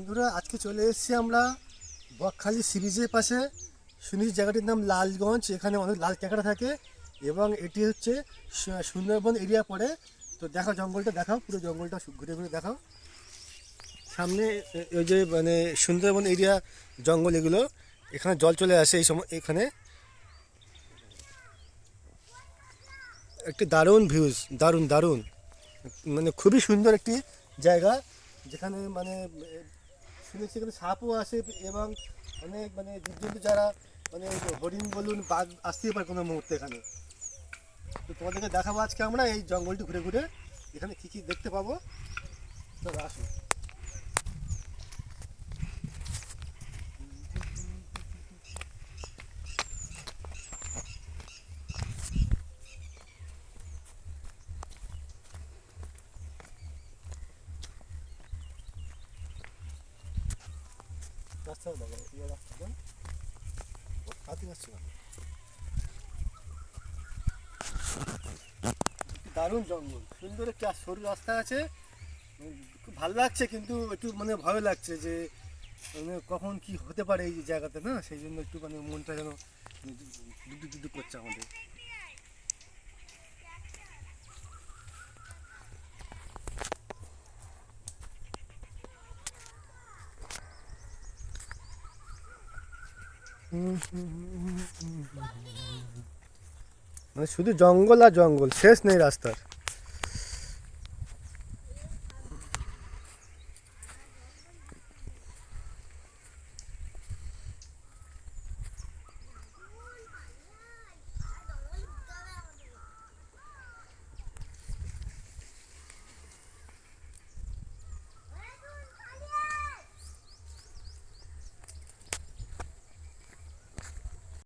বন্ধুরা আজকে চলে এসেছি আমরা বকখালি সি বিচের পাশে। শুনেছি জায়গাটির নাম লালগঞ্জ। এখানে অনেক লাল ক্যাঁকড়া থাকে এবং এটি হচ্ছে সুন্দরবন এরিয়া পড়ে। তো দেখাও, জঙ্গলটা দেখাও, পুরো জঙ্গলটা ঘুরে ঘুরে দেখাও। সামনে ওই যে মানে সুন্দরবন এরিয়া জঙ্গল এগুলো, এখানে জল চলে আসে এই সময়। এখানে একটি দারুণ ভিউজ, দারুণ দারুণ, মানে খুবই সুন্দর একটি জায়গা, যেখানে মানে শুনেছি এখানে সাপও আসে এবং অনেক মানে জীবজন্তু যারা মানে হরিণ বলুন, বাঘ আসতেই পারে কোনো মুহূর্তে এখানে। তো তোমাদেরকে দেখাবো আজকে আমরা এই জঙ্গলটি ঘুরে ঘুরে এখানে কী কী দেখতে পাবো। তবে আসুন। রাস্তা দেখো, এই রাস্তাটা হাতি আসছে না। দারুণ জঙ্গল, সুন্দর একটি সরু রাস্তা আছে। খুব ভালো লাগছে, কিন্তু একটু মানে ভয় লাগছে যে মানে কখন কি হতে পারে এই জায়গাতে, না সেই জন্য একটু মানে মনটা যেন দুদু দুদু করছে আমাদের। মানে শুধু জঙ্গল আর জঙ্গল, শেষ নেই রাস্তার।